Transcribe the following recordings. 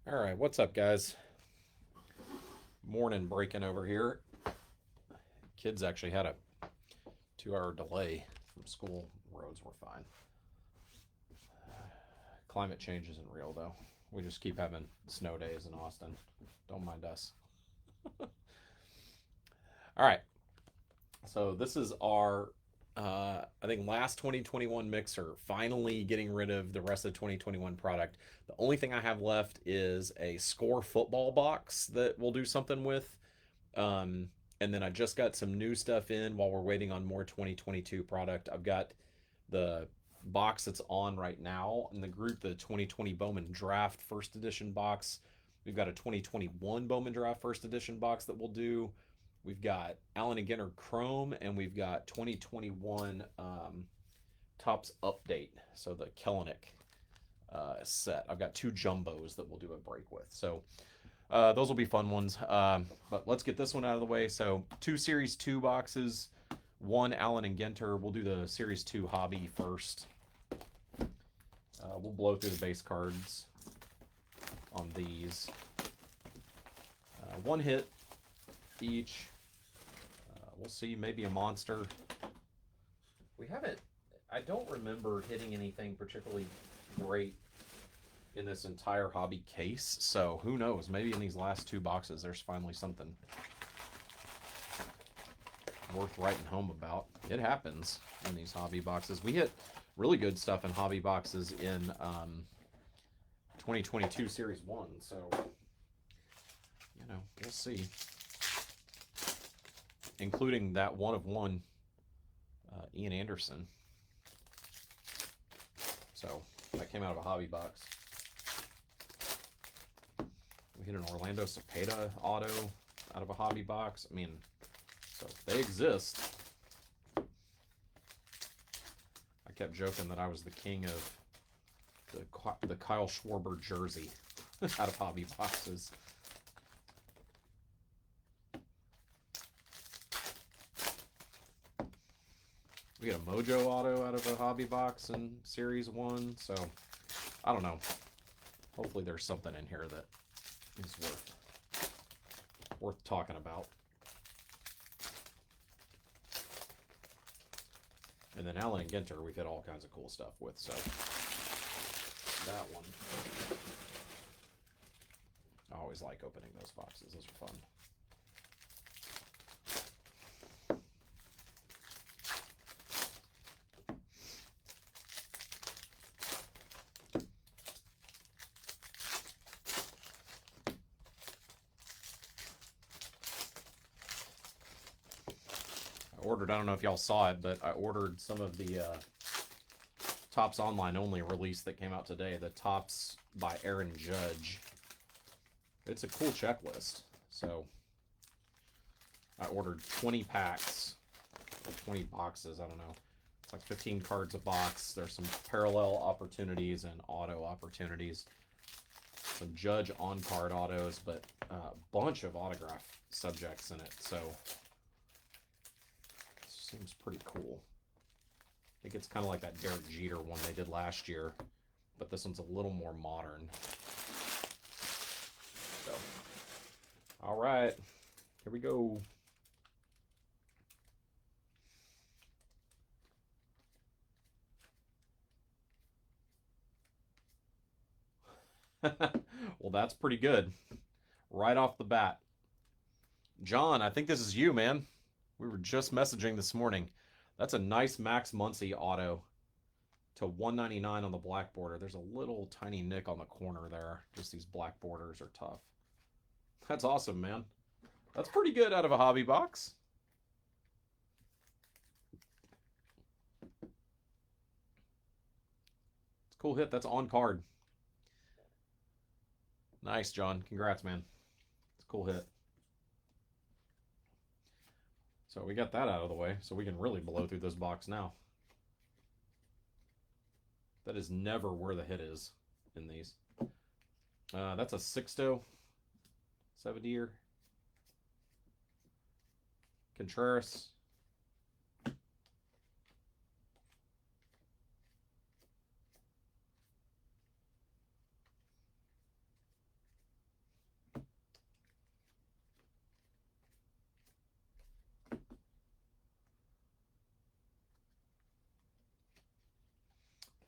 All right, what's up, guys? Morning breaking over here. Kids actually had a 2 hour delay from school. Roads were fine. Climate change isn't real, though. We just keep having snow days in Austin. Don't mind us. All right, so this is our, I think, last 2021 mixer. Finally getting rid of the rest of the 2021 product. The only thing I have left is a score football box that we'll do something with. Um, and then I just got some new stuff in while we're waiting on more 2022 product. I've got the box that's on right now in the group, the 2020 Bowman Draft First Edition box. We've got a 2021 Bowman Draft First Edition box that we'll do. We've got Allen and Ginter Chrome, and we've got 2021 Tops Update. So the Kellenick set. I've got two jumbos that we'll do a break with. So those will be fun ones. But let's get this one out of the way. So two Series 2 boxes, one Allen and Ginter. We'll do the Series 2 hobby first. We'll blow through the base cards on these. One hit each. We'll see, maybe a monster. We haven't, I don't remember hitting anything particularly great in this entire hobby case. So who knows? Maybe in these last two boxes, there's finally something worth writing home about. It happens in these hobby boxes. We hit really good stuff in hobby boxes in 2022 Series 1. So, we'll see. Including that one of one Ian Anderson. So that came out of a hobby box. We hit an Orlando Cepeda auto out of a hobby box. I mean, so they exist. I kept joking that I was the king of the Kyle Schwarber jersey out of hobby boxes. We got a Mojo auto out of a hobby box in Series 1. So, I don't know. Hopefully there's something in here that is worth talking about. And then Allen and Ginter, we've hit all kinds of cool stuff with. So, that one. I always like opening those boxes. Those are fun. I don't know if y'all saw it, but I ordered some of the Topps Online only release that came out today. The Topps by Aaron Judge. It's a cool checklist. So I ordered 20 packs, or 20 boxes, I don't know. It's like 15 cards a box. There's some parallel opportunities and auto opportunities. Some Judge on-card autos, but a bunch of autograph subjects in it. So seems pretty cool. I think it's kind of like that Derek Jeter one they did last year, but this one's a little more modern. So, all right, here we go. Well, that's pretty good. Right off the bat. John, I think this is you, man. We were just messaging this morning. That's a nice Max Muncy auto to 199 on the black border. There's a little tiny nick on the corner there. Just these black borders are tough. That's awesome, man. That's pretty good out of a hobby box. It's a cool hit. That's on card. Nice, John. Congrats, man. It's a cool hit. So we got that out of the way, so we can really blow through this box now. That is never where the hit is in these. That's a Sixto 70-year. Contreras.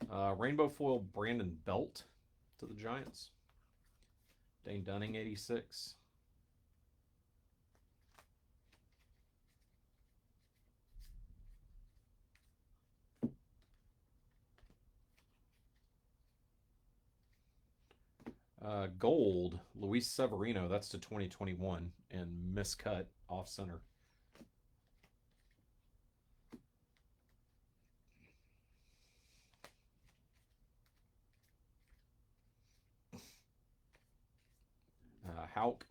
Rainbow foil Brandon Belt to the Giants. Dane Dunning, 86. Gold, Luis Severino. That's to 2021 and miscut off center. Hauk.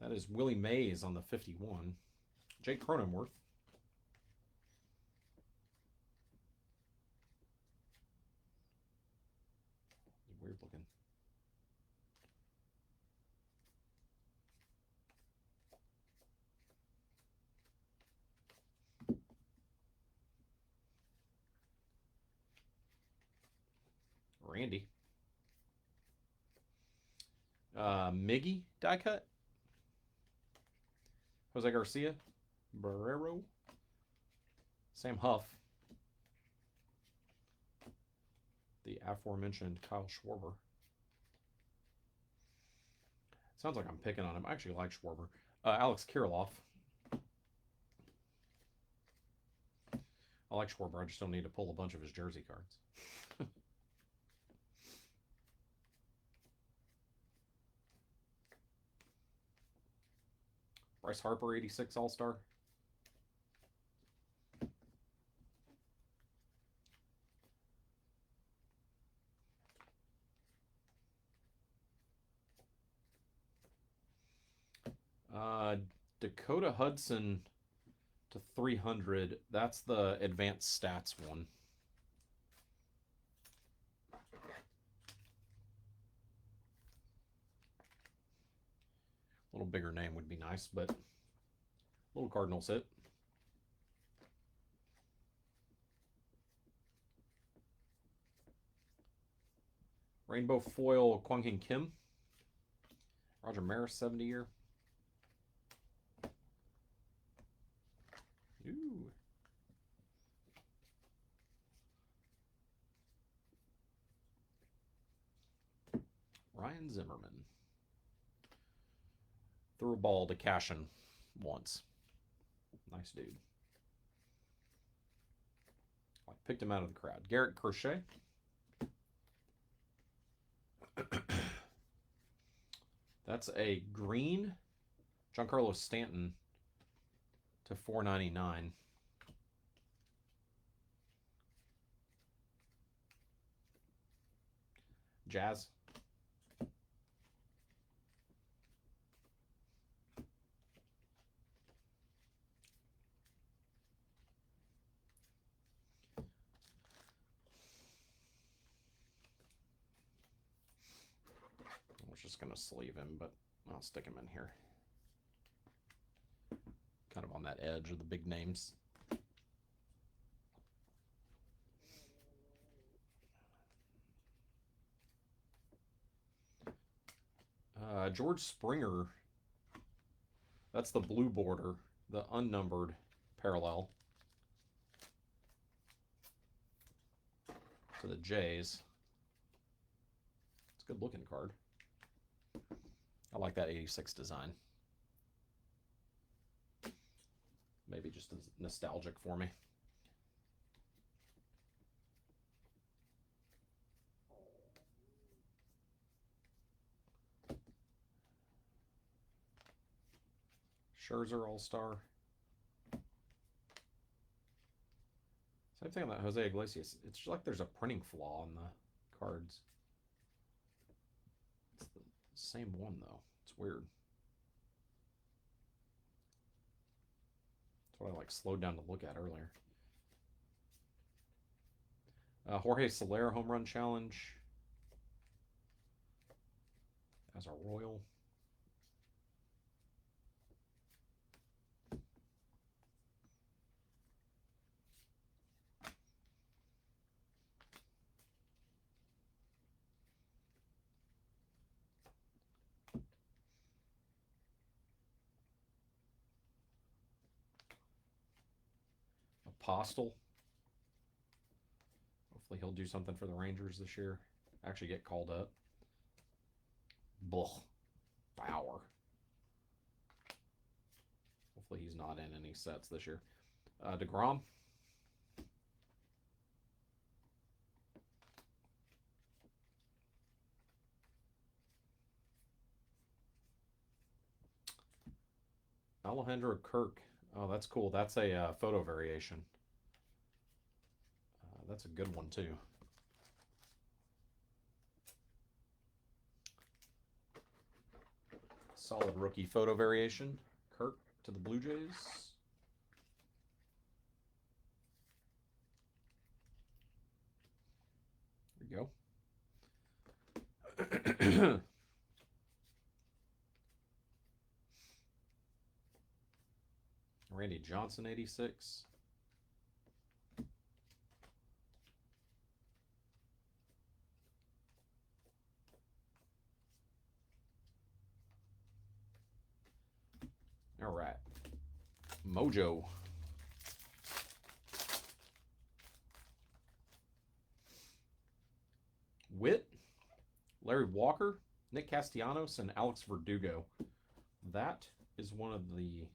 That is Willie Mays on the 51. Jake Cronenworth. Weird looking. Randy. Miggy die cut. Jose Garcia. Barrero. Sam Huff. The aforementioned Kyle Schwarber. Sounds like I'm picking on him. I actually like Schwarber. Alex Kirilloff. I like Schwarber. I just don't need to pull a bunch of his jersey cards. Bryce Harper, 86 All-Star. Dakota Hudson to 300. That's the advanced stats one. A little bigger name would be nice, but little Cardinals hit. Rainbow foil Kwang Kim. Roger Maris, 70-year. Ooh. Ryan Zimmerman. Threw a ball to Cashin once. Nice dude. I picked him out of the crowd. Garrett Crochet. That's a green Giancarlo Stanton to 499. Jazz. I was just going to sleeve him, but I'll stick him in here. Kind of on that edge of the big names. George Springer. That's the blue border, the unnumbered parallel to the Jays. It's a good looking card. I like that 86 design. Maybe just nostalgic for me. Scherzer All-Star. Same thing on that Jose Iglesias. It's just like there's a printing flaw on the cards. It's the same one, though. It's weird. That's what I like slowed down to look at earlier. Jorge Soler home run challenge as our Royal. Postel. Hopefully he'll do something for the Rangers this year. Actually get called up. Bull. Bauer. Hopefully he's not in any sets this year. DeGrom. Alejandro Kirk. Oh, that's cool. That's a photo variation. That's a good one, too. Solid rookie photo variation. Kirk to the Blue Jays. There you go. Randy Johnson, 86. All right. Mojo. Witt, Larry Walker, Nick Castellanos, and Alex Verdugo. That is one of the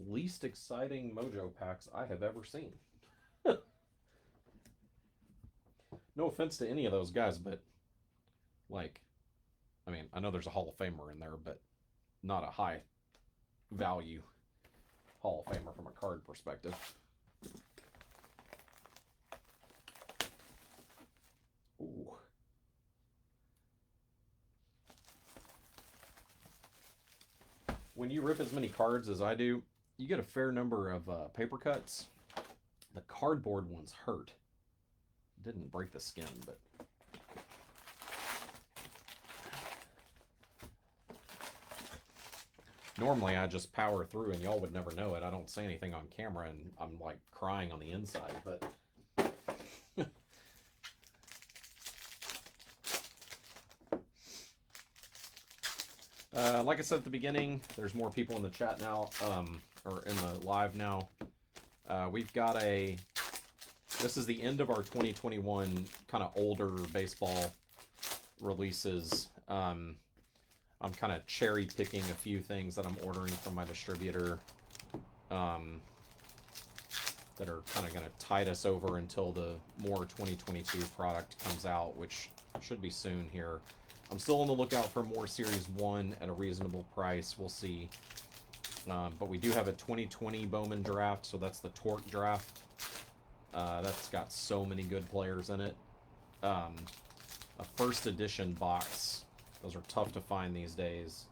least exciting Mojo packs I have ever seen. No offense to any of those guys, but like, I mean, I know there's a Hall of Famer in there, but not a high value Hall of Famer from a card perspective. Ooh. When you rip as many cards as I do, you get a fair number of paper cuts. The cardboard ones hurt. Didn't break the skin, but normally I just power through and y'all would never know it. I don't say anything on camera and I'm like crying on the inside, but like I said at the beginning, there's more people in the chat now, or in the live now. We've got this is the end of our 2021 kind of older baseball releases. I'm kind of cherry picking a few things that I'm ordering from my distributor that are kind of going to tide us over until the more 2022 product comes out, which should be soon here. I'm still on the lookout for more Series 1 at a reasonable price. We'll see. But we do have a 2020 Bowman draft, so that's the Torque draft. That's got so many good players in it. A first edition box. Those are tough to find these days.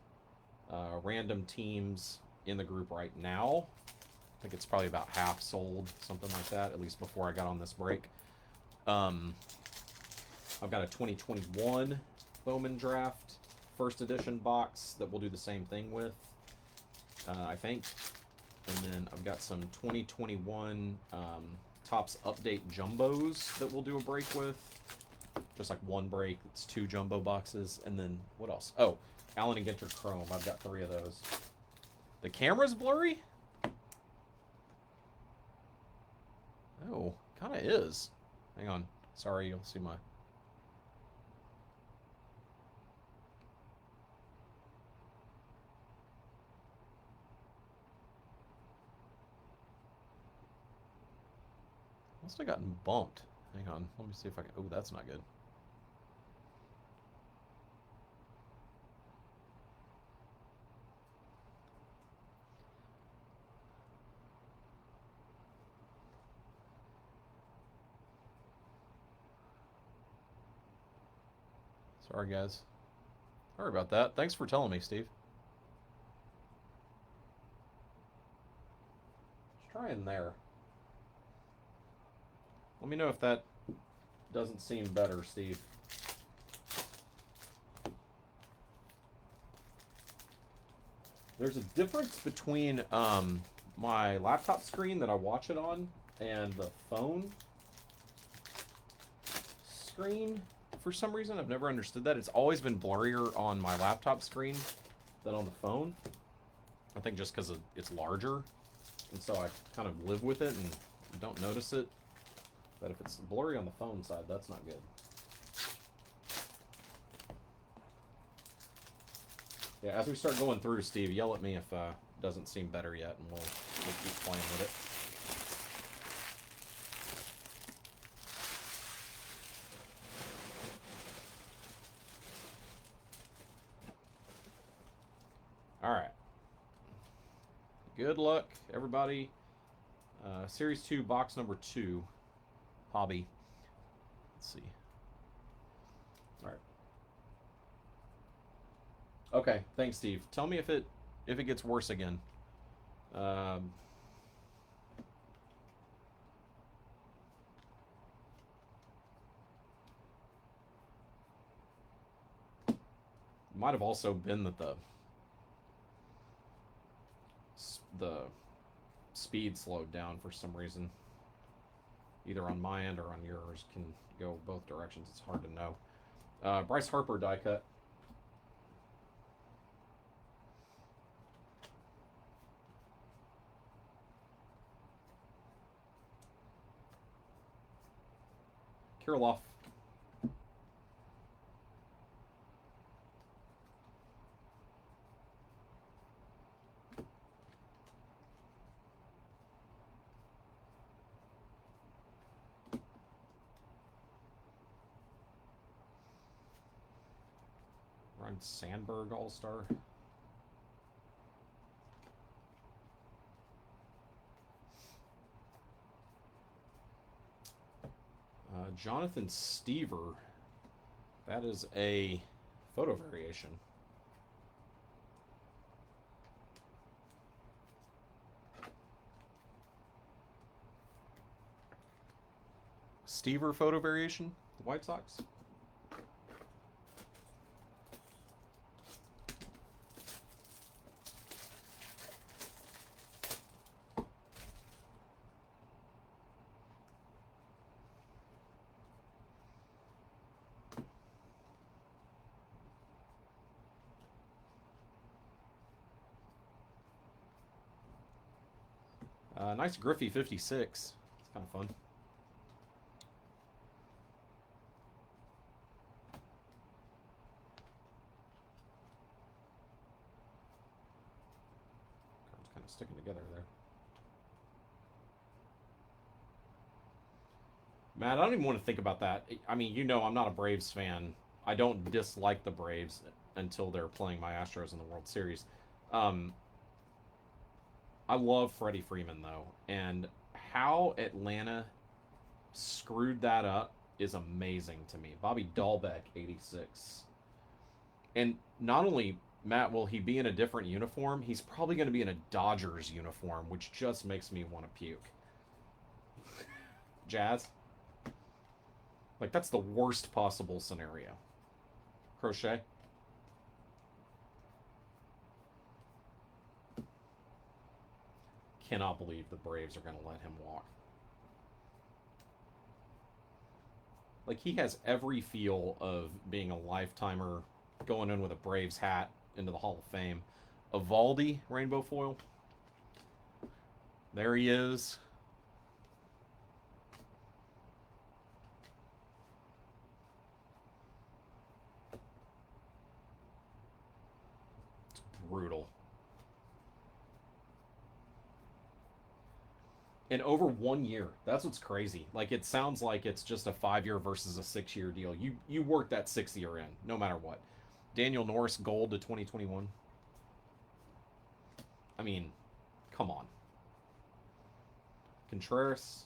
Random teams in the group right now. I think it's probably about half sold, something like that, at least before I got on this break. I've got a 2021 Bowman draft first edition box that we'll do the same thing with, I think. And then I've got some 2021 Topps Update Jumbos that we'll do a break with. Just like one break. It's 2 jumbo boxes. And then what else? Oh, Allen and Ginter Chrome. I've got 3 of those. The camera's blurry? Oh, kind of is. Hang on. Sorry, you'll see my... Must have gotten bumped. Hang on. Let me see if I can... Oh, that's not good. Sorry, guys. Sorry about that. Thanks for telling me, Steve. Let's try in there. Let me know if that doesn't seem better, Steve. There's a difference between my laptop screen that I watch it on and the phone screen. For some reason, I've never understood that. It's always been blurrier on my laptop screen than on the phone. I think just because it's larger. and so I kind of live with it and don't notice it. But if it's blurry on the phone side, that's not good. Yeah, as we start going through, Steve, yell at me if it doesn't seem better yet, and we'll keep playing with it. All right. Good luck, everybody. Series 2, box number 2, hobby. Let's see. All right. Okay, thanks, Steve. Tell me if it gets worse again. Might have also been that the speed slowed down for some reason. Either on my end or on yours. Can go both directions. It's hard to know. Bryce Harper die cut. Kirilloff. Ryan Sandberg All-Star. Jonathan Stever. That is a photo variation. Stever photo variation? The White Sox? Nice Griffey 56. It's kind of fun. Cards kind of sticking together there. Matt, I don't even want to think about that. I mean, you know I'm not a Braves fan. I don't dislike the Braves until they're playing my Astros in the World Series. I love Freddie Freeman, though, and how Atlanta screwed that up is amazing to me. Bobby Dahlbeck, 86. And not only, Matt, will he be in a different uniform, he's probably going to be in a Dodgers uniform, which just makes me want to puke. Jazz? Like, that's the worst possible scenario. Crochet? Cannot believe the Braves are going to let him walk. Like, he has every feel of being a lifetimer, going in with a Braves hat into the Hall of Fame. Evaldi, rainbow foil. There he is. It's brutal. In over 1 year. That's what's crazy. Like, it sounds like it's just a 5-year versus a 6-year deal. You work that 6th year in, no matter what. Daniel Norris gold to 2021. I mean, come on. Contreras.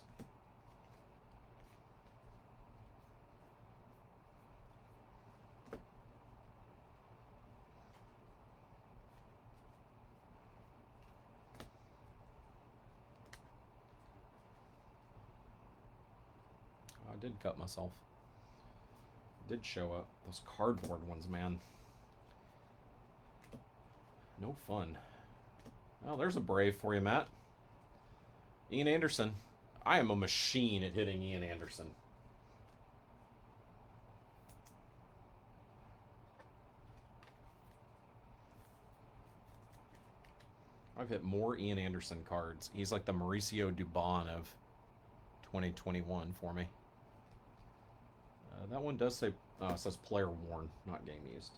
I did cut myself. Did show up. Those cardboard ones, man. No fun. Oh, there's a Brave for you, Matt. Ian Anderson. I am a machine at hitting Ian Anderson. I've hit more Ian Anderson cards. He's like the Mauricio Dubon of 2021 for me. That one does say says player worn, not game used.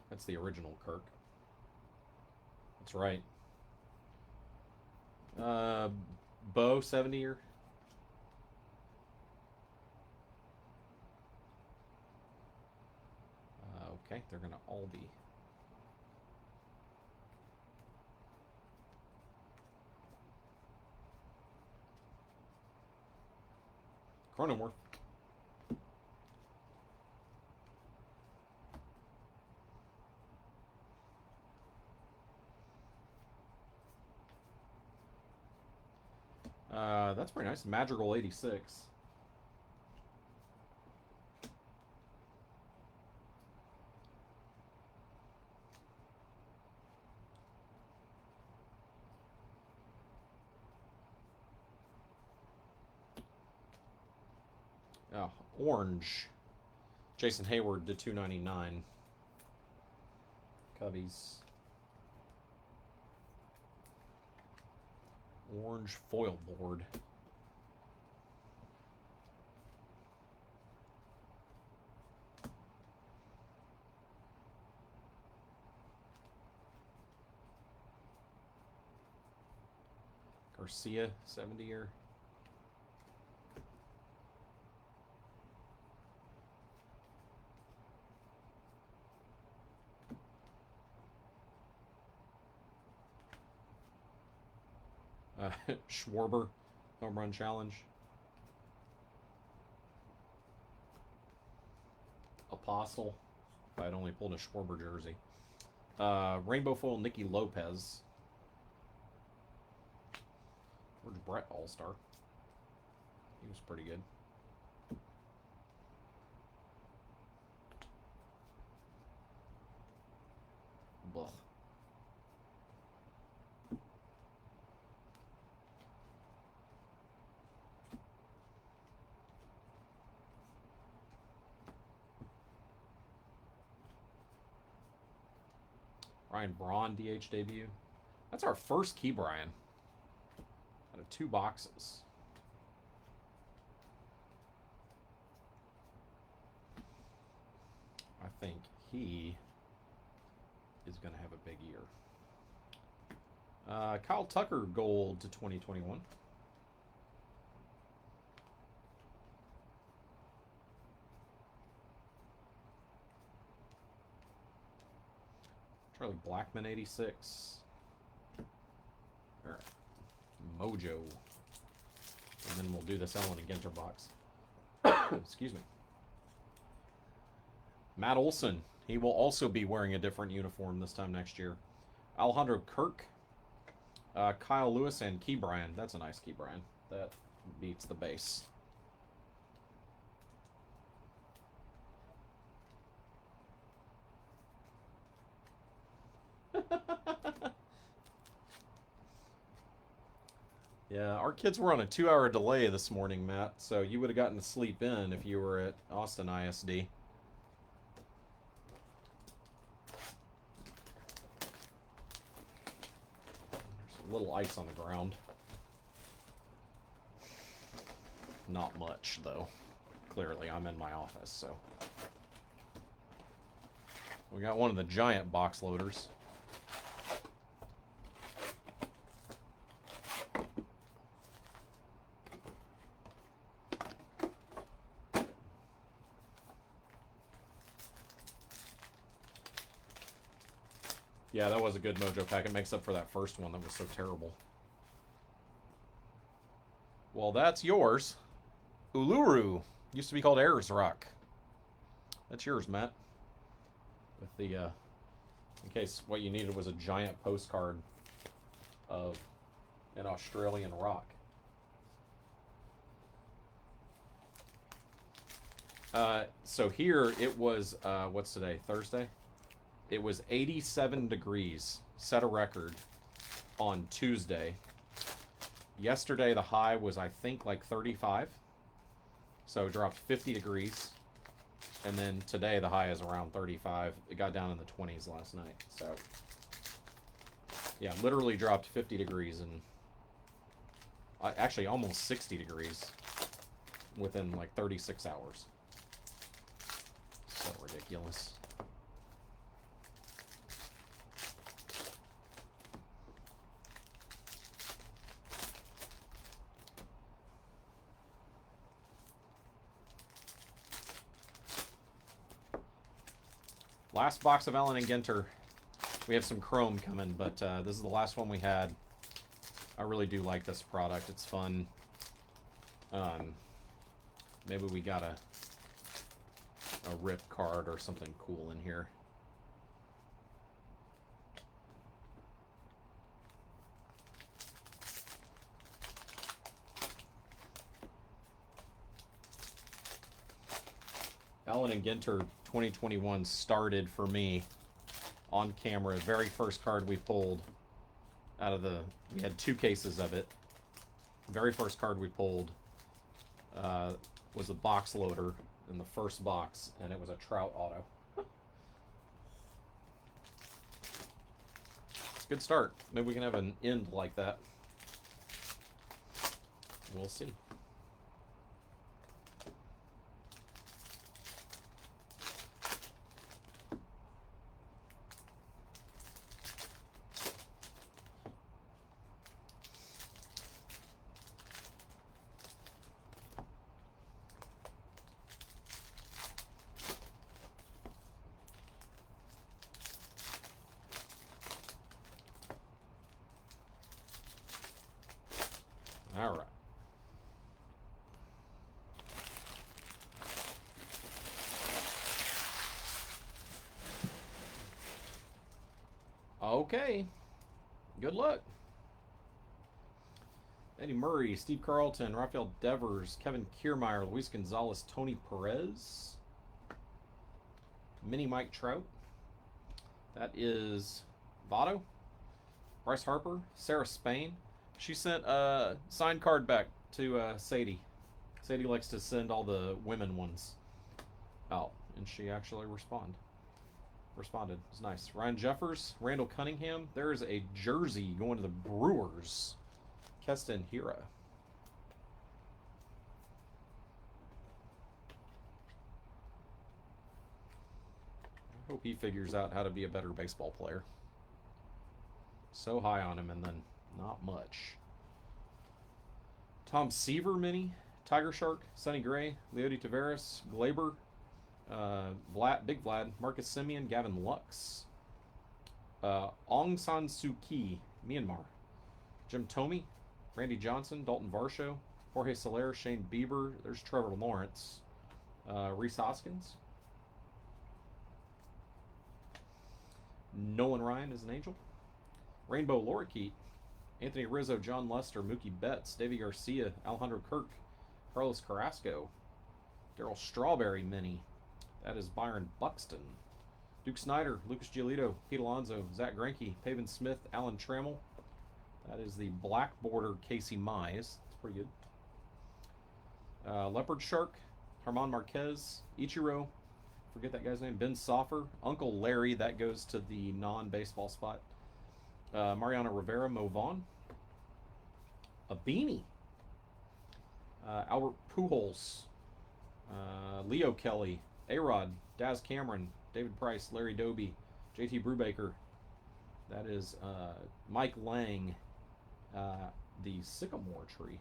That's the original Kirk. That's right. Bo 70 year. Okay, they're gonna all be. Cronenworth. That's pretty nice. Madrigal 86. Oh, orange. Jason Hayward to 299. Cubbies. Orange foil board. Garcia 70 year. Schwarber, home run challenge. Apostle, if I'd only pulled a Schwarber jersey. Rainbow foil Nicky Lopez. Where's Brett All-Star? He was pretty good. Blah. Ryan Braun DH debut. That's our first Key Brian out of 2 boxes. I think he is going to have a big year. Kyle Tucker gold to 2021. Charlie Blackmon 86. All right. Mojo. And then we'll do this Ellen and Ginter box. Excuse me. Matt Olson. He will also be wearing a different uniform this time next year. Alejandro Kirk. Kyle Lewis and Key Brian. That's a nice Key Brian. That beats the base. Yeah, our kids were on a 2-hour delay this morning, Matt, so you would have gotten to sleep in if you were at Austin ISD. There's a little ice on the ground. Not much, though. Clearly, I'm in my office, so. We got one of the giant box loaders. Yeah, that was a good Mojo pack. It makes up for that first one that was so terrible. Well, that's yours. Uluru. Used to be called Ayers Rock. That's yours, Matt. With the, in case what you needed was a giant postcard of an Australian rock. So here it was, what's today? Thursday? It was 87 degrees, set a record on Tuesday. Yesterday, the high was, I think, like 35. So it dropped 50 degrees. And then today, the high is around 35. It got down in the 20s last night. So, yeah, literally dropped 50 degrees and actually almost 60 degrees within like 36 hours. So ridiculous. Last box of Allen and Ginter. We have some chrome coming, but this is the last one we had. I really do like this product. It's fun. Maybe we got a rip card or something cool in here. Allen and Ginter 2021 started for me on camera. Very first card we pulled out of the... We had 2 cases of it. Very first card we pulled was a box loader in the first box, and it was a Trout auto. It's a good start. Maybe we can have an end like that. We'll see. All right. Okay. Good luck. Eddie Murray, Steve Carlton, Rafael Devers, Kevin Kiermaier, Luis Gonzalez, Tony Perez, Mini Mike Trout. That is Votto, Bryce Harper, Sarah Spain. She sent a signed card back to Sadie. Sadie likes to send all the women ones out, and she actually responded. It's nice. Ryan Jeffers, Randall Cunningham. There's a jersey going to the Brewers. Keston Hira. I hope he figures out how to be a better baseball player. So high on him and then not much. Tom Seaver mini, Tiger Shark, Sonny Gray, Leody Taveras, Glaber, Big Vlad, Marcus Semien, Gavin Lux, Aung San Suu Kyi, Myanmar, Jim Thome, Randy Johnson, Dalton Varsho, Jorge Soler, Shane Bieber. There's Trevor Lawrence, Rhys Hoskins, Nolan Ryan is an angel, Rainbow Lorikeet, Anthony Rizzo, John Lester, Mookie Betts, Davey Garcia, Alejandro Kirk, Carlos Carrasco, Darryl Strawberry mini. That is Byron Buxton. Duke Snyder, Lucas Giolito, Pete Alonso, Zach Greinke, Pavin Smith, Alan Trammell. That is the black border Casey Mize. That's pretty good. Leopard Shark, Herman Marquez, Ichiro. Forget that guy's name. Ben Soffer. Uncle Larry. That goes to the non-baseball spot. Mariano Rivera, Mo Vaughn. A beanie. Albert Pujols. Leo Kelly. A-Rod. Daz Cameron. David Price. Larry Doby. JT Brubaker. That is Mike Lang. The Sycamore tree.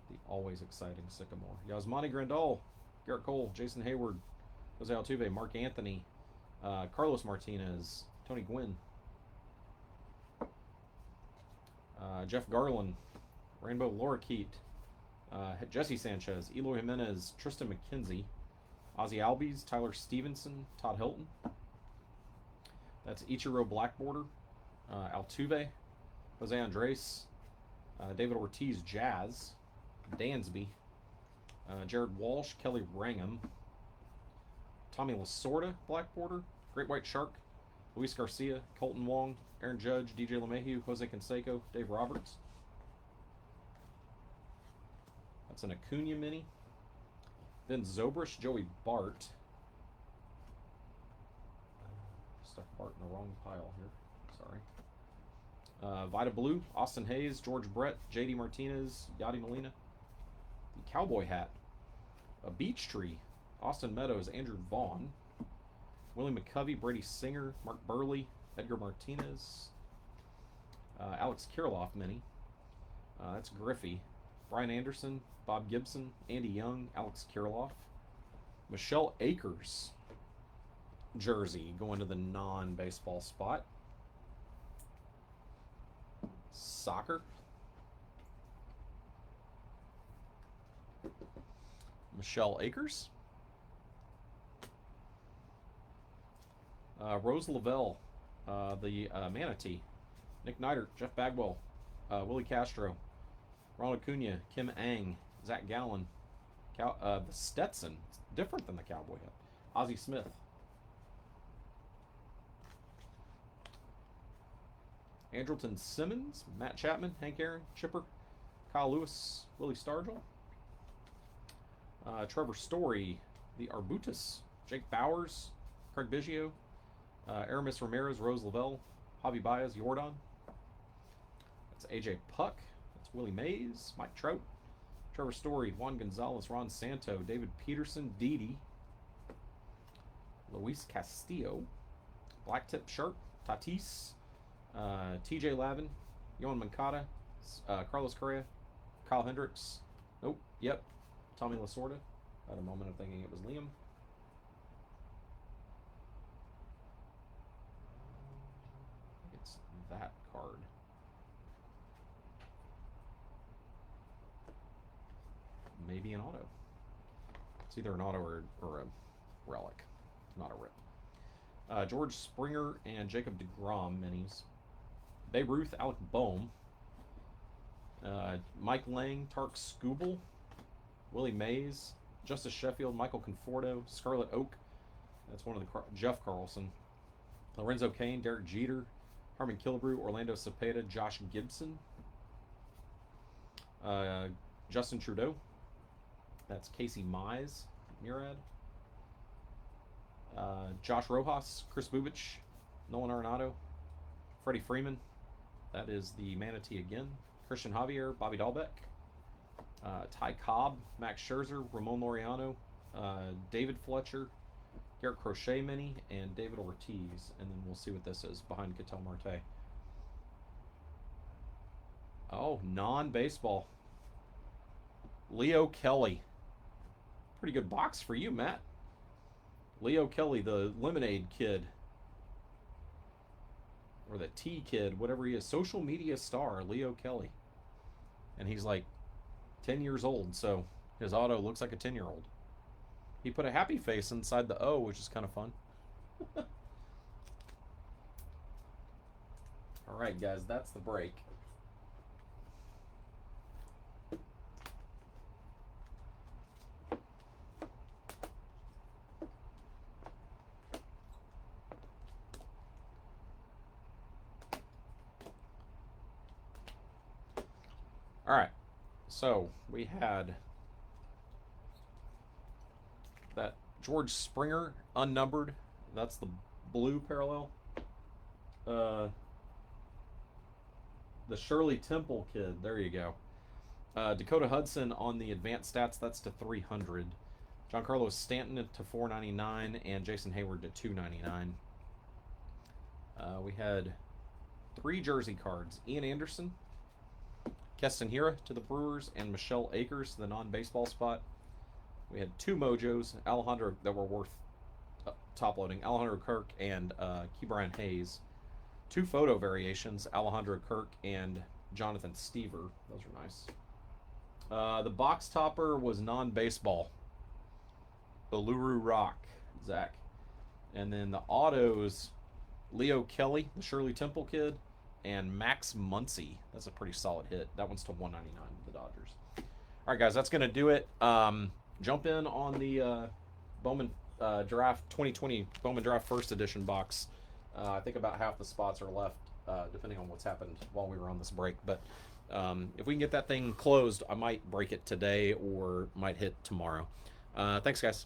The always exciting Sycamore. Yasmani Grandal. Garrett Cole. Jason Hayward. Jose Altuve. Mark Anthony. Carlos Martinez. Tony Gwynn. Jeff Garland. Rainbow Lorikeet. Jesse Sanchez. Eloy Jimenez. Tristan McKenzie. Ozzie Albies. Tyler Stevenson. Todd Hilton. That's Ichiro Black Border. Altuve. Jose Andres. David Ortiz Jazz. Dansby. Jared Walsh. Kelly Wrangham. Tommy Lasorda Black Border. Great White Shark. Luis Garcia. Colton Wong. Aaron Judge, DJ LeMahieu, Jose Canseco, Dave Roberts. That's an Acuna mini. Then Zobrist, Joey Bart. Stuck Bart in the wrong pile here. Sorry. Vita Blue, Austin Hayes, George Brett, JD Martinez, Yadi Molina. The Cowboy hat. A Beach Tree, Austin Meadows, Andrew Vaughn. Willie McCovey, Brady Singer, Mark Burley, Edgar Martinez. Alex Kirilloff mini. That's Griffey. Brian Anderson, Bob Gibson, Andy Young, Alex Kirilloff. Michelle Akers jersey going to the non-baseball spot. Soccer. Michelle Akers. Rose Lavelle, the Manatee. Nick Neidert, Jeff Bagwell, Willie Castro, Ronald Acuna, Kim Ang, Zach Gallen, the Stetson, it's different than the Cowboy hat. Ozzie Smith. Andrelton Simmons, Matt Chapman, Hank Aaron, Chipper, Kyle Lewis, Willie Stargell. Trevor Story, the Arbutus, Jake Bowers, Craig Biggio, Aramis Ramirez, Rose Lavelle, Javi Baez, Jordan. That's AJ Puck. That's Willie Mays, Mike Trout, Trevor Story, Juan Gonzalez, Ron Santo, David Peterson, Didi, Luis Castillo, Blacktip Shirt, Tatis, TJ Lavin, Yohan Moncada, Carlos Correa, Kyle Hendricks. Nope. Yep. Tommy Lasorda. Had a moment of thinking it was Liam. It's that card. Maybe an auto. It's either an auto or a relic, not a rip. George Springer and Jacob deGrom minis. Babe Ruth, Alec Boehm. Mike Lang, Tark Skubal, Willie Mays, Justice Sheffield, Michael Conforto, Scarlet Oak. That's one of the Jeff Carlson. Lorenzo Cain, Derek Jeter, Harmon Killebrew, Orlando Cepeda, Josh Gibson, Justin Trudeau. That's Casey Mize, Murad. Josh Rojas, Chris Bubich, Nolan Arenado, Freddie Freeman. That is the Manatee again. Christian Javier, Bobby Dahlbeck, Ty Cobb, Max Scherzer, Ramon Laureano, David Fletcher, Garrett Crochet mini, and David Ortiz. And then we'll see what this is behind Ketel Marte. Oh, non-baseball. Leo Kelly. Pretty good box for you, Matt. Leo Kelly, the Lemonade Kid. Or the T Kid, whatever he is. Social media star, Leo Kelly. And he's like 10 years old, so his auto looks like a 10-year-old. He put a happy face inside the O, which is kind of fun. All right, guys, that's the break. All right, so we had that George Springer unnumbered. That's the blue parallel. The Shirley Temple Kid. There you go. Dakota Hudson on the advanced stats. That's to 300. Giancarlo Stanton to 499 and Jason Hayward to 299. We had 3 jersey cards. Ian Anderson, Keston Hira to the Brewers, and Michelle Akers to the non-baseball spot. We had 2 mojos, Alejandro, that were worth top-loading. Alejandro Kirk and Ke'Bryan Hayes. 2 photo variations, Alejandro Kirk and Jonathan Stever. Those are nice. The box topper was non-baseball. Uluru Rock, Zach. And then the autos, Leo Kelly, the Shirley Temple Kid, and Max Muncy. That's a pretty solid hit. That one's to 199 with the Dodgers. All right, guys, that's going to do it. Jump in on the Bowman Draft 2020 Bowman Draft First Edition box I think about half the spots are left, depending on what's happened while we were on this break. But if we can get that thing closed, I might break it today or might hit tomorrow. Thanks, guys.